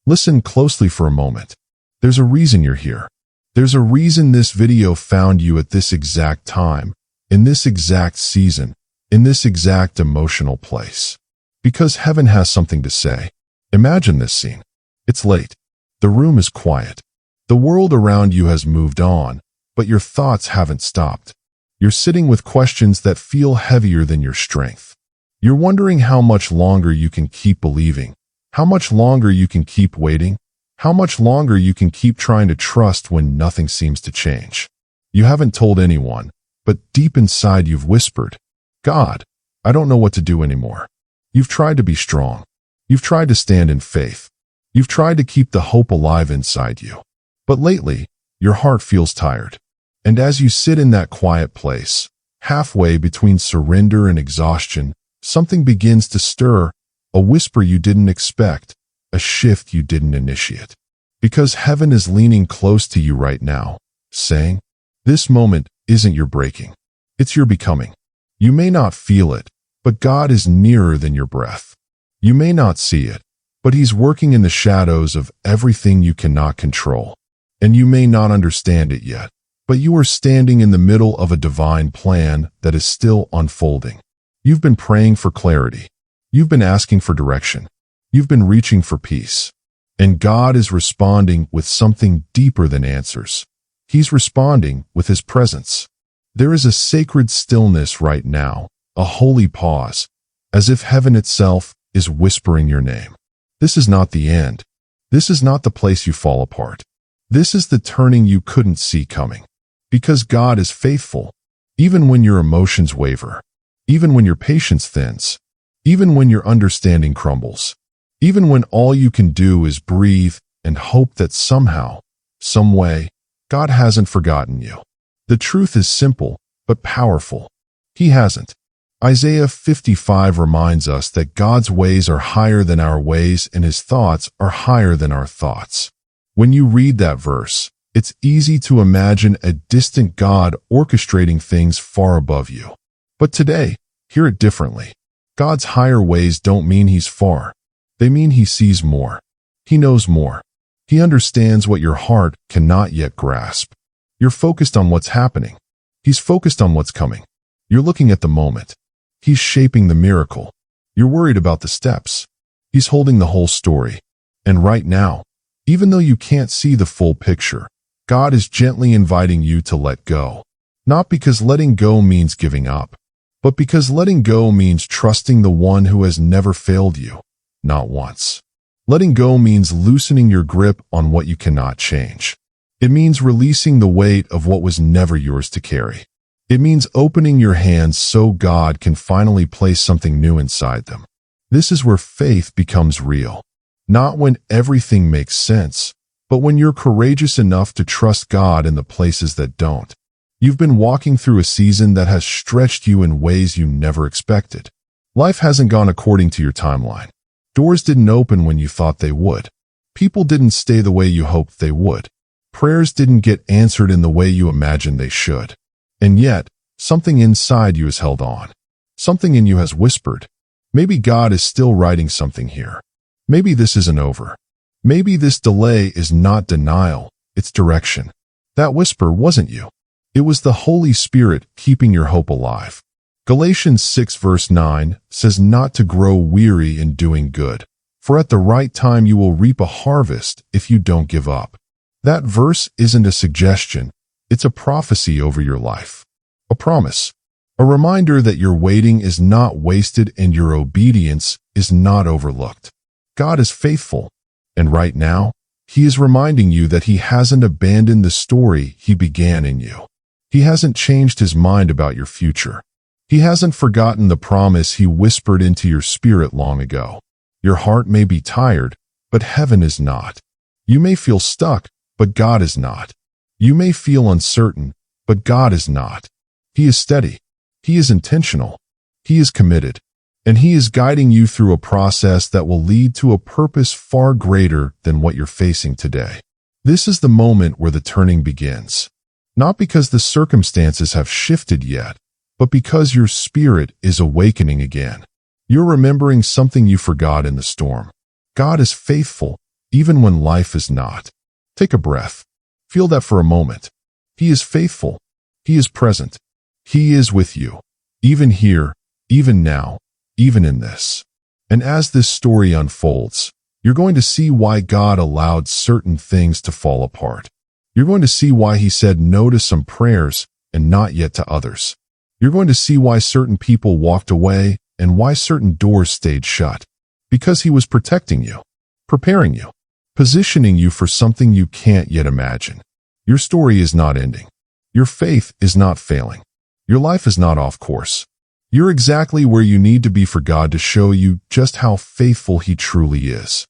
Listen closely for a moment. There's a reason you're here. There's a reason this video found you at this exact time, in this exact season, in this exact emotional place. Because heaven has something to say. Imagine this scene. It's late. The room is quiet. The world around you has moved on, but your thoughts haven't stopped. You're sitting with questions that feel heavier than your strength. You're wondering how much longer you can keep believing, how much longer you can keep waiting, how much longer you can keep trying to trust when nothing seems to change. You haven't told anyone, but deep inside you've whispered, God, I don't know what to do anymore. You've tried to be strong. You've tried to stand in faith. You've tried to keep the hope alive inside you. But lately, your heart feels tired. And as you sit in that quiet place, halfway between surrender and exhaustion, something begins to stir, a whisper you didn't expect, a shift you didn't initiate. Because heaven is leaning close to you right now, saying, this moment isn't your breaking. It's your becoming. You may not feel it, but God is nearer than your breath. You may not see it, but He's working in the shadows of everything you cannot control. And you may not understand it yet, but you are standing in the middle of a divine plan that is still unfolding. You've been praying for clarity. You've been asking for direction. You've been reaching for peace. And God is responding with something deeper than answers. He's responding with His presence. There is a sacred stillness right now, a holy pause, as if heaven itself is whispering your name. This is not the end. This is not the place you fall apart. This is the turning you couldn't see coming. Because God is faithful, even when your emotions waver, even when your patience thins, even when your understanding crumbles, even when all you can do is breathe and hope that somehow, some way, God hasn't forgotten you. The truth is simple, but powerful. He hasn't. Isaiah 55 reminds us that God's ways are higher than our ways and His thoughts are higher than our thoughts. When you read that verse, it's easy to imagine a distant God orchestrating things far above you. But today, hear it differently. God's higher ways don't mean He's far. They mean He sees more. He knows more. He understands what your heart cannot yet grasp. You're focused on what's happening. He's focused on what's coming. You're looking at the moment. He's shaping the miracle. You're worried about the steps. He's holding the whole story. And right now, even though you can't see the full picture, God is gently inviting you to let go. Not because letting go means giving up, but because letting go means trusting the one who has never failed you, not once. Letting go means loosening your grip on what you cannot change. It means releasing the weight of what was never yours to carry. It means opening your hands so God can finally place something new inside them. This is where faith becomes real. Not when everything makes sense, but when you're courageous enough to trust God in the places that don't. You've been walking through a season that has stretched you in ways you never expected. Life hasn't gone according to your timeline. Doors didn't open when you thought they would. People didn't stay the way you hoped they would. Prayers didn't get answered in the way you imagined they should. And yet, something inside you has held on. Something in you has whispered, maybe God is still writing something here. Maybe this isn't over. Maybe this delay is not denial, it's direction. That whisper wasn't you. It was the Holy Spirit keeping your hope alive. Galatians 6 verse 9 says not to grow weary in doing good, for at the right time you will reap a harvest if you don't give up. That verse isn't a suggestion, it's a prophecy over your life. A promise. A reminder that your waiting is not wasted and your obedience is not overlooked. God is faithful, and right now, He is reminding you that He hasn't abandoned the story He began in you. He hasn't changed His mind about your future. He hasn't forgotten the promise He whispered into your spirit long ago. Your heart may be tired, but heaven is not. You may feel stuck, but God is not. You may feel uncertain, but God is not. He is steady. He is intentional. He is committed. And He is guiding you through a process that will lead to a purpose far greater than what you're facing today. This is the moment where the turning begins. Not because the circumstances have shifted yet, but because your spirit is awakening again. You're remembering something you forgot in the storm. God is faithful, even when life is not. Take a breath. Feel that for a moment. He is faithful. He is present. He is with you, even here, even now, even in this. And as this story unfolds, you're going to see why God allowed certain things to fall apart. You're going to see why he said no to some prayers and not yet to others. You're going to see why certain people walked away and why certain doors stayed shut. Because he was protecting you, preparing you, positioning you for something you can't yet imagine. Your story is not ending. Your faith is not failing. Your life is not off course. You're exactly where you need to be for God to show you just how faithful he truly is.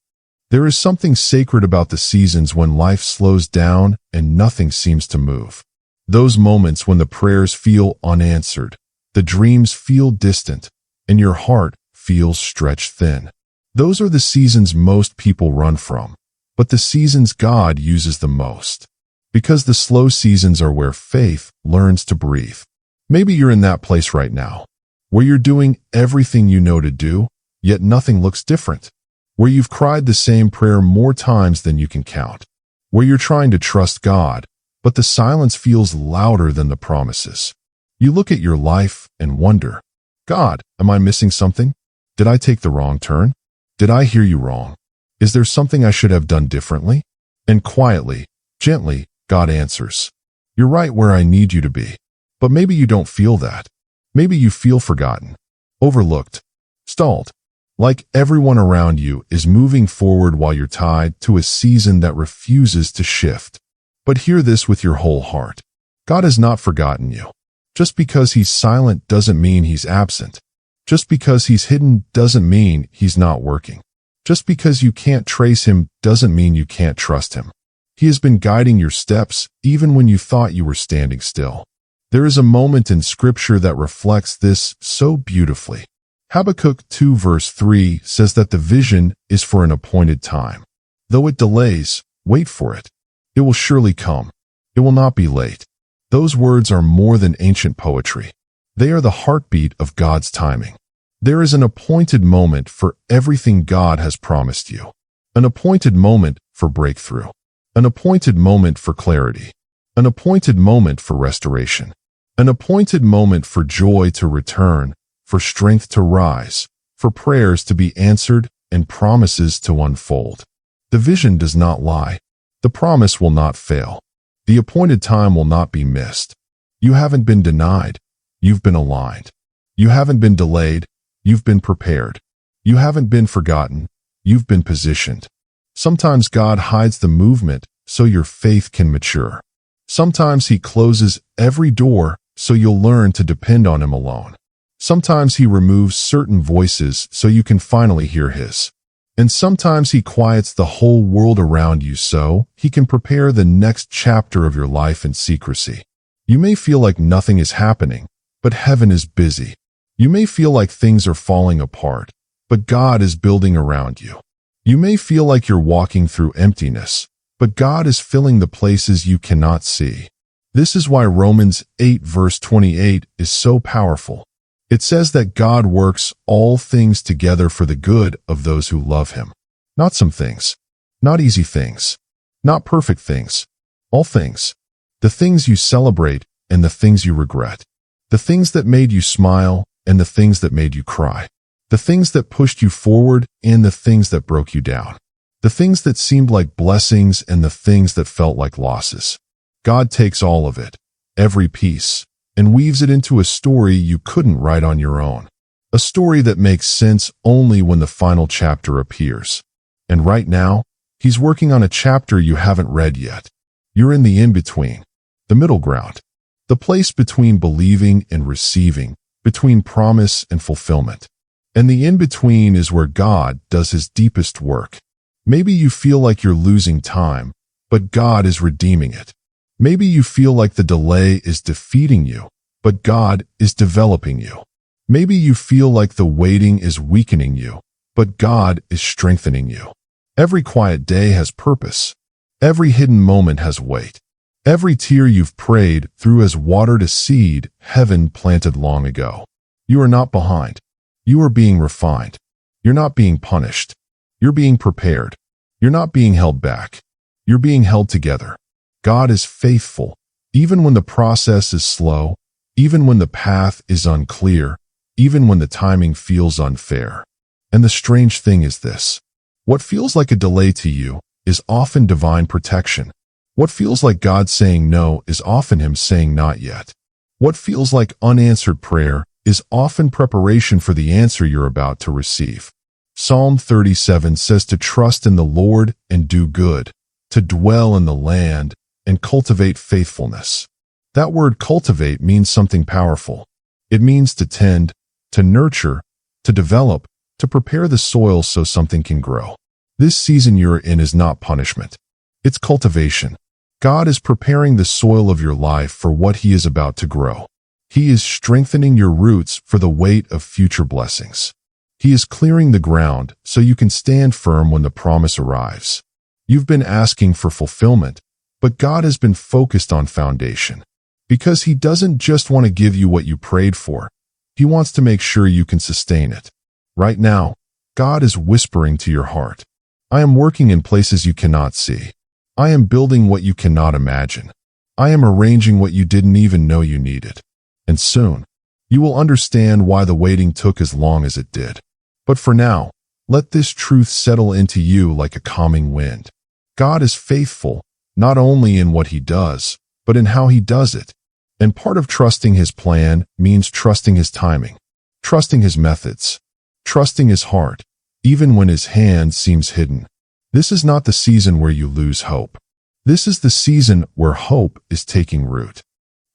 There is something sacred about the seasons when life slows down and nothing seems to move. Those moments when the prayers feel unanswered, the dreams feel distant, and your heart feels stretched thin. Those are the seasons most people run from, but the seasons God uses the most. Because the slow seasons are where faith learns to breathe. Maybe you're in that place right now, where you're doing everything you know to do, yet nothing looks different. Where you've cried the same prayer more times than you can count. Where you're trying to trust God, but the silence feels louder than the promises. You look at your life and wonder, God, am I missing something? Did I take the wrong turn? Did I hear you wrong? Is there something I should have done differently? And quietly, gently, God answers, you're right where I need you to be. But maybe you don't feel that. Maybe you feel forgotten, overlooked, stalled. Like everyone around you is moving forward while you're tied to a season that refuses to shift. But hear this with your whole heart. God has not forgotten you. Just because he's silent doesn't mean he's absent. Just because he's hidden doesn't mean he's not working. Just because you can't trace him doesn't mean you can't trust him. He has been guiding your steps even when you thought you were standing still. There is a moment in Scripture that reflects this so beautifully. Habakkuk 2 verse 3 says that the vision is for an appointed time. Though it delays, wait for it. It will surely come. It will not be late. Those words are more than ancient poetry. They are the heartbeat of God's timing. There is an appointed moment for everything God has promised you. An appointed moment for breakthrough. An appointed moment for clarity. An appointed moment for restoration. An appointed moment for joy to return, for strength to rise, for prayers to be answered, and promises to unfold. The vision does not lie. The promise will not fail. The appointed time will not be missed. You haven't been denied. You've been aligned. You haven't been delayed. You've been prepared. You haven't been forgotten. You've been positioned. Sometimes God hides the movement so your faith can mature. Sometimes he closes every door so you'll learn to depend on him alone. Sometimes he removes certain voices so you can finally hear his. And sometimes he quiets the whole world around you so he can prepare the next chapter of your life in secrecy. You may feel like nothing is happening, but heaven is busy. You may feel like things are falling apart, but God is building around you. You may feel like you're walking through emptiness, but God is filling the places you cannot see. This is why Romans 8 verse 28 is so powerful. It says that God works all things together for the good of those who love him. Not some things. Not easy things. Not perfect things. All things. The things you celebrate and the things you regret. The things that made you smile and the things that made you cry. The things that pushed you forward and the things that broke you down. The things that seemed like blessings and the things that felt like losses. God takes all of it, every piece, and weaves it into a story you couldn't write on your own. A story that makes sense only when the final chapter appears. And right now, he's working on a chapter you haven't read yet. You're in the in-between, the middle ground, the place between believing and receiving, between promise and fulfillment. And the in-between is where God does his deepest work. Maybe you feel like you're losing time, but God is redeeming it. Maybe you feel like the delay is defeating you, but God is developing you. Maybe you feel like the waiting is weakening you, but God is strengthening you. Every quiet day has purpose. Every hidden moment has weight. Every tear you've prayed through has watered a seed heaven planted long ago. You are not behind. You are being refined. You're not being punished. You're being prepared. You're not being held back. You're being held together. God is faithful, even when the process is slow, even when the path is unclear, even when the timing feels unfair. And the strange thing is this: what feels like a delay to you is often divine protection. What feels like God saying no is often Him saying not yet. What feels like unanswered prayer is often preparation for the answer you're about to receive. Psalm 37 says to trust in the Lord and do good, to dwell in the land and cultivate faithfulness. That word cultivate means something powerful. It means to tend, to nurture, to develop, to prepare the soil so something can grow. This season you're in is not punishment. It's cultivation. God is preparing the soil of your life for what He is about to grow. He is strengthening your roots for the weight of future blessings. He is clearing the ground so you can stand firm when the promise arrives. You've been asking for fulfillment, but God has been focused on foundation. Because He doesn't just want to give you what you prayed for. He wants to make sure you can sustain it. Right now, God is whispering to your heart, I am working in places you cannot see. I am building what you cannot imagine. I am arranging what you didn't even know you needed. And soon, you will understand why the waiting took as long as it did. But for now, let this truth settle into you like a calming wind. God is faithful, not only in what He does, but in how He does it. And part of trusting His plan means trusting His timing, trusting His methods, trusting His heart, even when His hand seems hidden. This is not the season where you lose hope. This is the season where hope is taking root.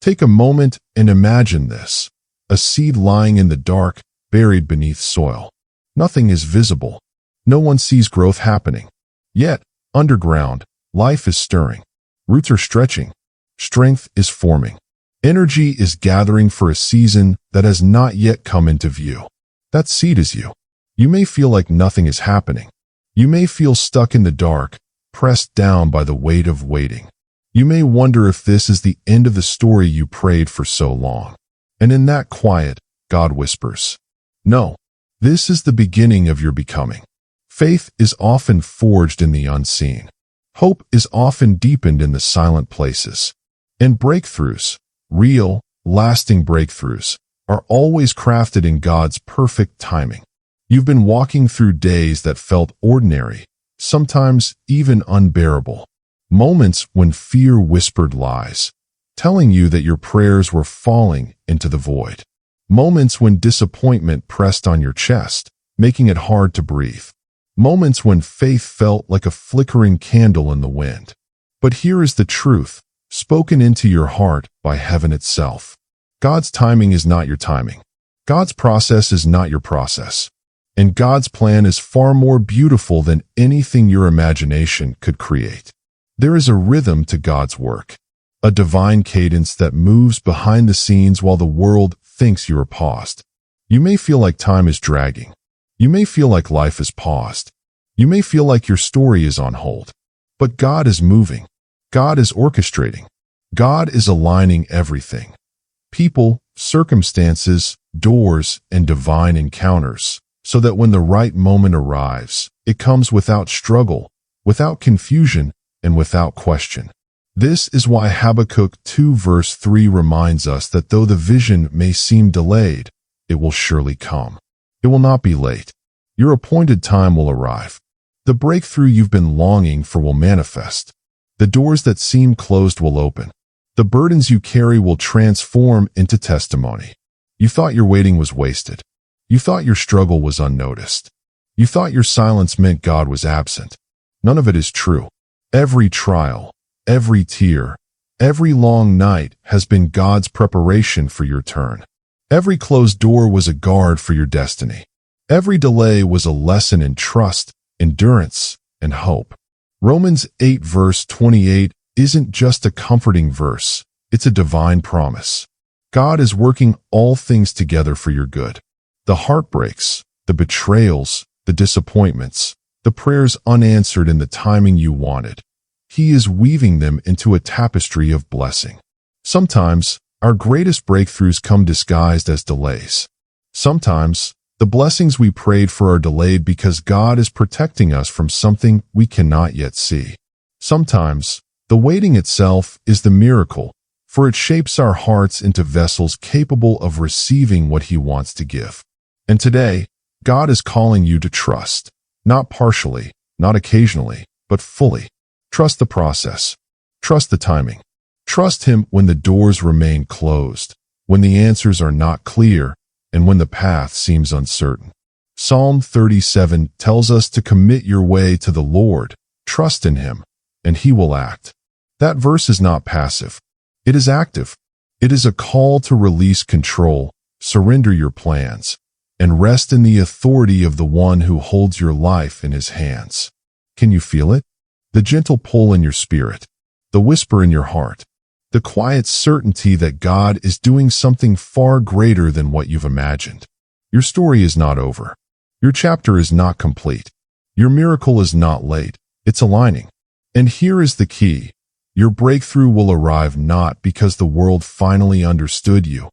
Take a moment and imagine this: a seed lying in the dark, buried beneath soil. Nothing is visible. No one sees growth happening. Yet, underground, life is stirring. Roots are stretching. Strength is forming. Energy is gathering for a season that has not yet come into view. That seed is you. You may feel like nothing is happening. You may feel stuck in the dark, pressed down by the weight of waiting. You may wonder if this is the end of the story you prayed for so long. And in that quiet, God whispers, no, this is the beginning of your becoming. Faith is often forged in the unseen. Hope is often deepened in the silent places. And breakthroughs, real, lasting breakthroughs, are always crafted in God's perfect timing. You've been walking through days that felt ordinary, sometimes even unbearable. Moments when fear whispered lies, telling you that your prayers were falling into the void. Moments when disappointment pressed on your chest, making it hard to breathe. Moments when faith felt like a flickering candle in the wind. But here is the truth, spoken into your heart by heaven itself. God's timing is not your timing. God's process is not your process. And God's plan is far more beautiful than anything your imagination could create. There is a rhythm to God's work, a divine cadence that moves behind the scenes while the world thinks you are paused. You may feel like time is dragging. You may feel like life is paused. You may feel like your story is on hold. But God is moving. God is orchestrating. God is aligning everything. People, circumstances, doors, and divine encounters, so that when the right moment arrives, it comes without struggle, without confusion, and without question. This is why Habakkuk 2 verse 3 reminds us that though the vision may seem delayed, it will surely come. It will not be late. Your appointed time will arrive. The breakthrough you've been longing for will manifest. The doors that seem closed will open. The burdens you carry will transform into testimony. You thought your waiting was wasted. You thought your struggle was unnoticed. You thought your silence meant God was absent. None of it is true. Every trial, every tear, every long night has been God's preparation for your turn. Every closed door was a guard for your destiny. Every delay was a lesson in trust, endurance, and hope. Romans 8 verse 28 isn't just a comforting verse, it's a divine promise. God is working all things together for your good. The heartbreaks, the betrayals, the disappointments, the prayers unanswered in the timing you wanted. He is weaving them into a tapestry of blessing. Sometimes, our greatest breakthroughs come disguised as delays. Sometimes, The blessings we prayed for are delayed because God is protecting us from something we cannot yet see. Sometimes, the waiting itself is the miracle, for it shapes our hearts into vessels capable of receiving what He wants to give. And today, God is calling you to trust, not partially, not occasionally, but fully. Trust the process. Trust the timing. Trust Him when the doors remain closed, when the answers are not clear, and when the path seems uncertain. Psalm 37 tells us to commit your way to the Lord, trust in Him, and He will act. That verse is not passive. It is active. It is a call to release control, surrender your plans, and rest in the authority of the one who holds your life in His hands. Can you feel it? The gentle pull in your spirit, the whisper in your heart, the quiet certainty that God is doing something far greater than what you've imagined. Your story is not over. Your chapter is not complete. Your miracle is not late. It's aligning. And here is the key. Your breakthrough will arrive not because the world finally understood you,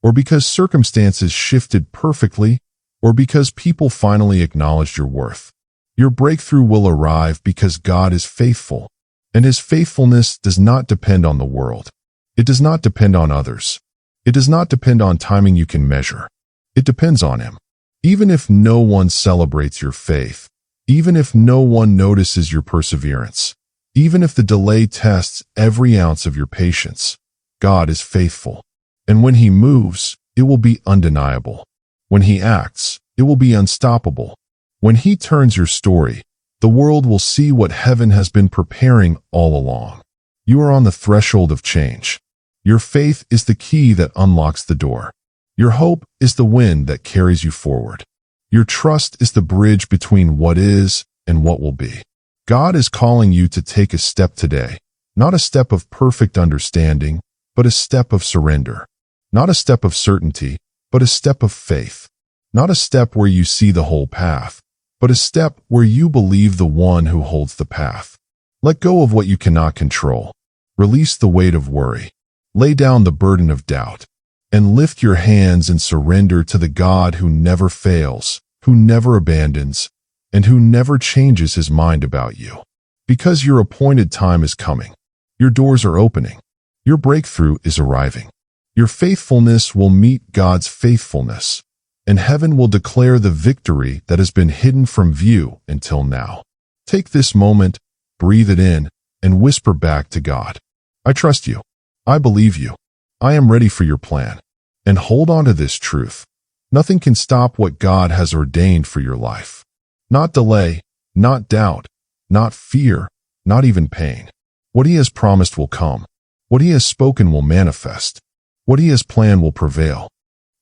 or because circumstances shifted perfectly, or because people finally acknowledged your worth. Your breakthrough will arrive because God is faithful, and His faithfulness does not depend on the world. It does not depend on others. It does not depend on timing you can measure. It depends on Him. Even if no one celebrates your faith, even if no one notices your perseverance, even if the delay tests every ounce of your patience, God is faithful. And when He moves, it will be undeniable. When He acts, it will be unstoppable. When He turns your story, the world will see what heaven has been preparing all along. You are on the threshold of change. Your faith is the key that unlocks the door. Your hope is the wind that carries you forward. Your trust is the bridge between what is and what will be. God is calling you to take a step today, not a step of perfect understanding, but a step of surrender. Not a step of certainty, but a step of faith. Not a step where you see the whole path, but a step where you believe the one who holds the path. Let go of what you cannot control. Release the weight of worry. Lay down the burden of doubt. And lift your hands in surrender to the God who never fails, who never abandons, and who never changes His mind about you. Because your appointed time is coming. Your doors are opening. Your breakthrough is arriving. Your faithfulness will meet God's faithfulness, and heaven will declare the victory that has been hidden from view until now. Take this moment, breathe it in, and whisper back to God, I trust you. I believe you. I am ready for your plan. And hold on to this truth. Nothing can stop what God has ordained for your life. Not delay, not doubt, not fear, not even pain. What He has promised will come. What He has spoken will manifest. What He has planned will prevail.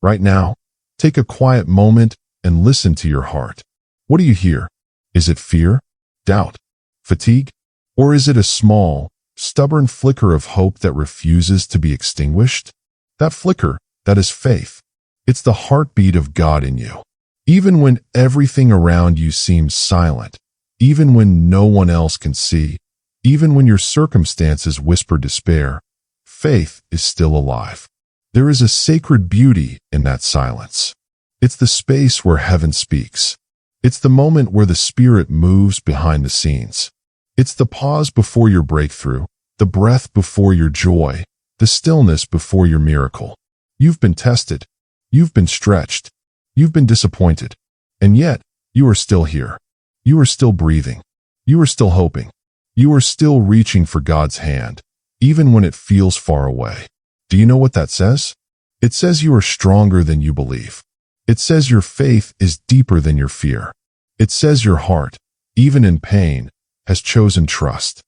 Right now, take a quiet moment and listen to your heart. What do you hear? Is it fear, doubt, fatigue? Or is it a small, stubborn flicker of hope that refuses to be extinguished? That flicker, that is faith. It's the heartbeat of God in you. Even when everything around you seems silent, even when no one else can see, even when your circumstances whisper despair, faith is still alive. There is a sacred beauty in that silence. It's the space where heaven speaks. It's the moment where the Spirit moves behind the scenes. It's the pause before your breakthrough, the breath before your joy, the stillness before your miracle. You've been tested. You've been stretched. You've been disappointed. And yet, you are still here. You are still breathing. You are still hoping. You are still reaching for God's hand, even when it feels far away. Do you know what that says? It says you are stronger than you believe. It says your faith is deeper than your fear. It says your heart, even in pain, has chosen trust.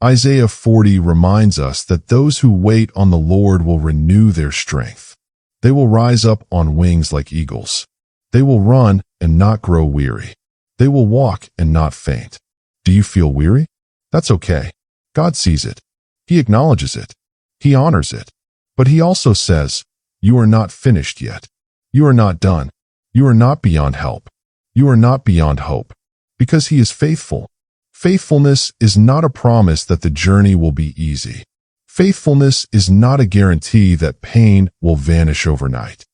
Isaiah 40 reminds us that those who wait on the Lord will renew their strength. They will rise up on wings like eagles. They will run and not grow weary. They will walk and not faint. Do you feel weary? That's okay. God sees it. He acknowledges it. He honors it. But He also says, you are not finished yet. You are not done. You are not beyond help. You are not beyond hope. Because He is faithful. Faithfulness is not a promise that the journey will be easy. Faithfulness is not a guarantee that pain will vanish overnight.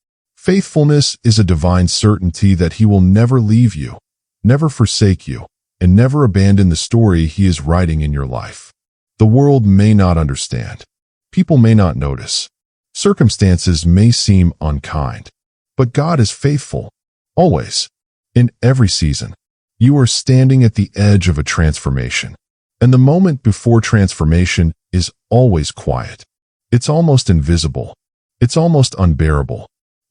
Faithfulness is a divine certainty that He will never leave you, never forsake you, and never abandon the story He is writing in your life. The world may not understand. People may not notice. Circumstances may seem unkind. But God is faithful, always, in every season. You are standing at the edge of a transformation. And the moment before transformation is always quiet. It's almost invisible. It's almost unbearable.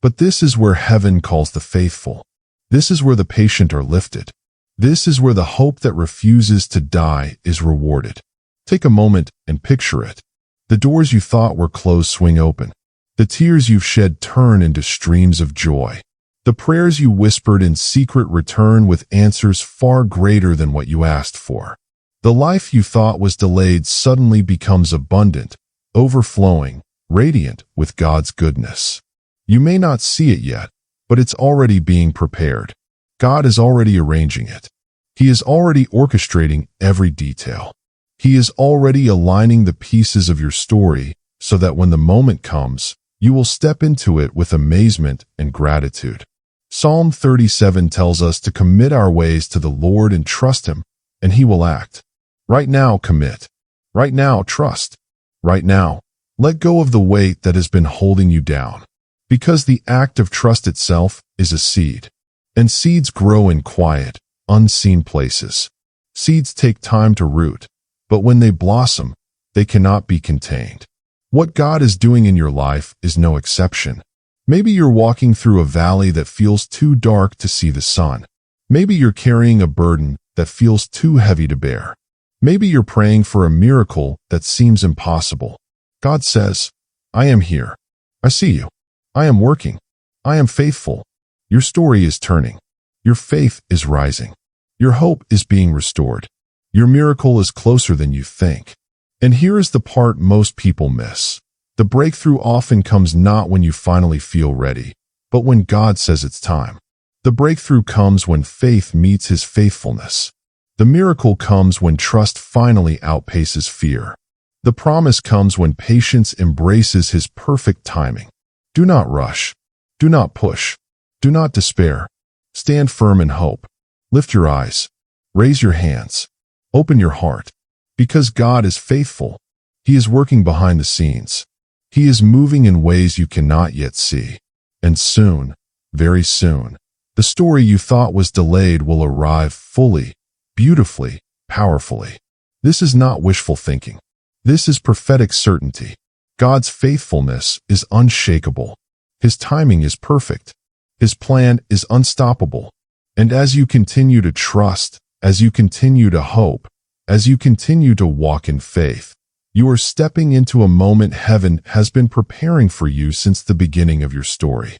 But this is where heaven calls the faithful. This is where the patient are lifted. This is where the hope that refuses to die is rewarded. Take a moment and picture it. The doors you thought were closed swing open. The tears you've shed turn into streams of joy. The prayers you whispered in secret return with answers far greater than what you asked for. The life you thought was delayed suddenly becomes abundant, overflowing, radiant with God's goodness. You may not see it yet, but it's already being prepared. God is already arranging it. He is already orchestrating every detail. He is already aligning the pieces of your story so that when the moment comes, you will step into it with amazement and gratitude. Psalm 37 tells us to commit our ways to the Lord and trust Him, and He will act. Right now, commit. Right now, trust. Right now, let go of the weight that has been holding you down. Because the act of trust itself is a seed. And seeds grow in quiet, unseen places. Seeds take time to root, but when they blossom, they cannot be contained. What God is doing in your life is no exception. Maybe you're walking through a valley that feels too dark to see the sun. Maybe you're carrying a burden that feels too heavy to bear. Maybe you're praying for a miracle that seems impossible. God says, I am here. I see you. I am working. I am faithful. Your story is turning. Your faith is rising. Your hope is being restored. Your miracle is closer than you think. And here is the part most people miss. The breakthrough often comes not when you finally feel ready, but when God says it's time. The breakthrough comes when faith meets His faithfulness. The miracle comes when trust finally outpaces fear. The promise comes when patience embraces His perfect timing. Do not rush. Do not push. Do not despair. Stand firm in hope. Lift your eyes. Raise your hands. Open your heart. Because God is faithful. He is working behind the scenes. He is moving in ways you cannot yet see. And soon, very soon, the story you thought was delayed will arrive fully, beautifully, powerfully. This is not wishful thinking. This is prophetic certainty. God's faithfulness is unshakable. His timing is perfect. His plan is unstoppable. And as you continue to trust, as you continue to hope, as you continue to walk in faith, you are stepping into a moment heaven has been preparing for you since the beginning of your story.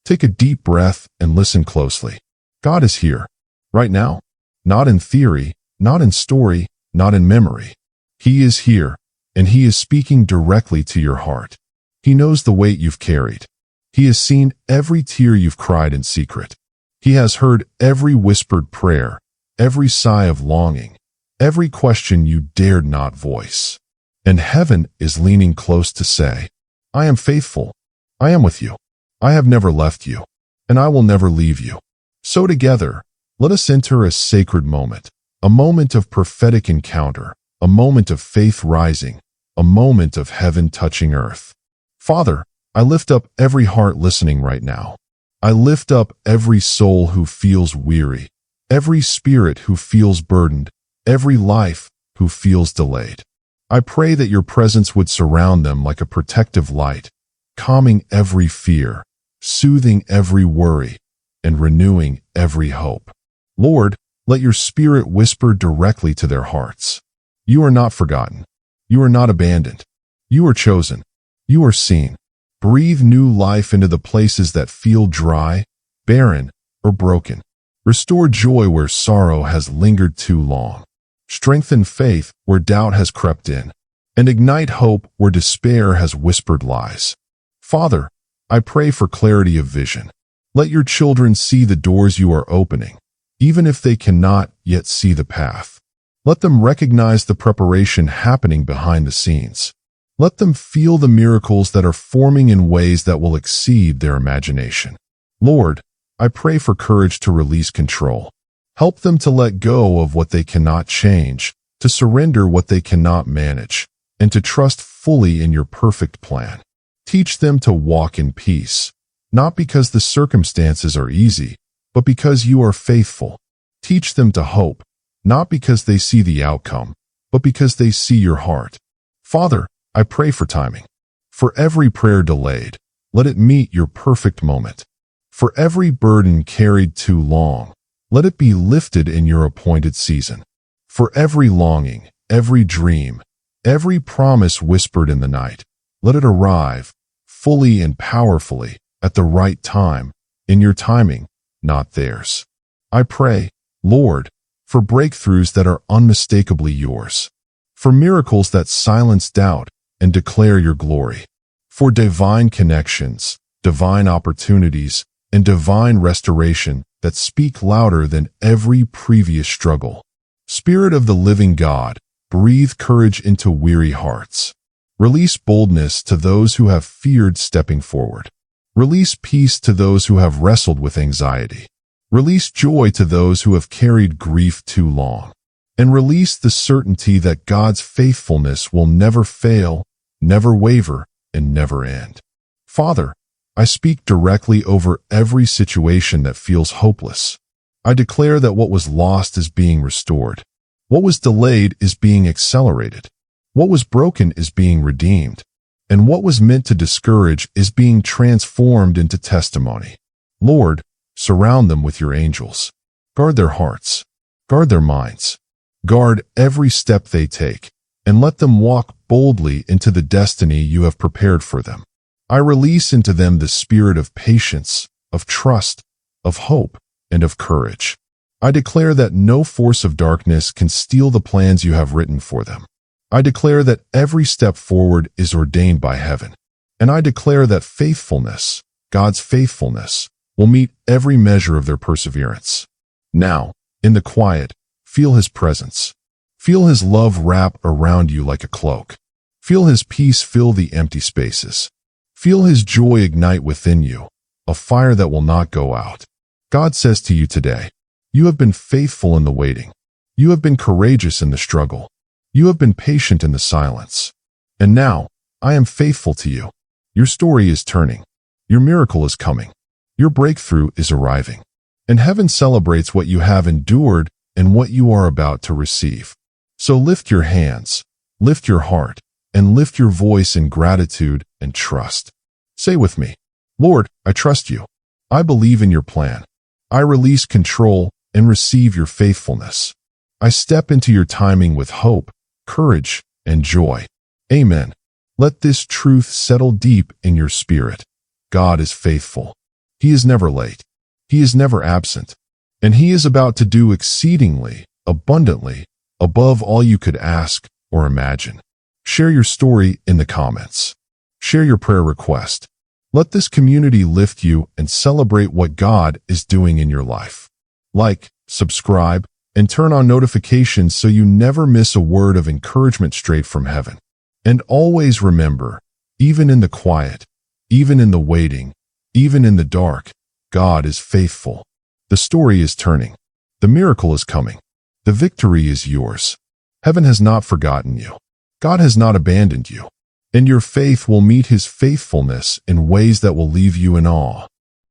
Take a deep breath and listen closely. God is here, right now. Not in theory, not in story, not in memory. He is here, and He is speaking directly to your heart. He knows the weight you've carried. He has seen every tear you've cried in secret. He has heard every whispered prayer, every sigh of longing, every question you dared not voice. And heaven is leaning close to say, I am faithful. I am with you. I have never left you, and I will never leave you. So together, let us enter a sacred moment, a moment of prophetic encounter, a moment of faith rising, a moment of heaven touching earth. Father, I lift up every heart listening right now. I lift up every soul who feels weary, every spirit who feels burdened, every life who feels delayed. I pray that your presence would surround them like a protective light, calming every fear, soothing every worry, and renewing every hope. Lord, let your Spirit whisper directly to their hearts. You are not forgotten. You are not abandoned. You are chosen. You are seen. Breathe new life into the places that feel dry, barren, or broken. Restore joy where sorrow has lingered too long. Strengthen faith where doubt has crept in. And ignite hope where despair has whispered lies. Father, I pray for clarity of vision. Let your children see the doors you are opening, even if they cannot yet see the path. Let them recognize the preparation happening behind the scenes. Let them feel the miracles that are forming in ways that will exceed their imagination. Lord, I pray for courage to release control. Help them to let go of what they cannot change, to surrender what they cannot manage, and to trust fully in your perfect plan. Teach them to walk in peace, not because the circumstances are easy, but because you are faithful. Teach them to hope, not because they see the outcome, but because they see your heart. Father, I pray for timing. For every prayer delayed, let it meet your perfect moment. For every burden carried too long, let it be lifted in your appointed season. For every longing, every dream, every promise whispered in the night, let it arrive, fully and powerfully, at the right time, in your timing, not theirs. I pray, Lord, for breakthroughs that are unmistakably yours, for miracles that silence doubt and declare your glory, for divine connections, divine opportunities, and divine restoration that speak louder than every previous struggle. Spirit of the living God, breathe courage into weary hearts. Release boldness to those who have feared stepping forward. Release peace to those who have wrestled with anxiety. Release joy to those who have carried grief too long. And release the certainty that God's faithfulness will never fail, never waver, and never end. Father, I speak directly over every situation that feels hopeless. I declare that what was lost is being restored. What was delayed is being accelerated. What was broken is being redeemed. And what was meant to discourage is being transformed into testimony. Lord, surround them with your angels. Guard their hearts. Guard their minds. Guard every step they take, and let them walk boldly into the destiny you have prepared for them. I release into them the spirit of patience, of trust, of hope, and of courage. I declare that no force of darkness can steal the plans you have written for them. I declare that every step forward is ordained by heaven. And I declare that faithfulness, God's faithfulness, will meet every measure of their perseverance. Now, in the quiet, feel His presence. Feel His love wrap around you like a cloak. Feel His peace fill the empty spaces. Feel His joy ignite within you, a fire that will not go out. God says to you today, you have been faithful in the waiting. You have been courageous in the struggle. You have been patient in the silence. And now, I am faithful to you. Your story is turning. Your miracle is coming. Your breakthrough is arriving. And heaven celebrates what you have endured and what you are about to receive. So lift your hands, lift your heart, and lift your voice in gratitude and trust. Say with me, Lord, I trust you. I believe in your plan. I release control and receive your faithfulness. I step into your timing with hope, courage, and joy. Amen. Let this truth settle deep in your spirit. God is faithful. He is never late. He is never absent. And He is about to do exceedingly, abundantly, above all you could ask or imagine. Share your story in the comments. Share your prayer request. Let this community lift you and celebrate what God is doing in your life. Like, subscribe, and turn on notifications so you never miss a word of encouragement straight from heaven. And always remember, even in the quiet, even in the waiting, even in the dark, God is faithful. The story is turning. The miracle is coming. The victory is yours. Heaven has not forgotten you. God has not abandoned you. And your faith will meet His faithfulness in ways that will leave you in awe.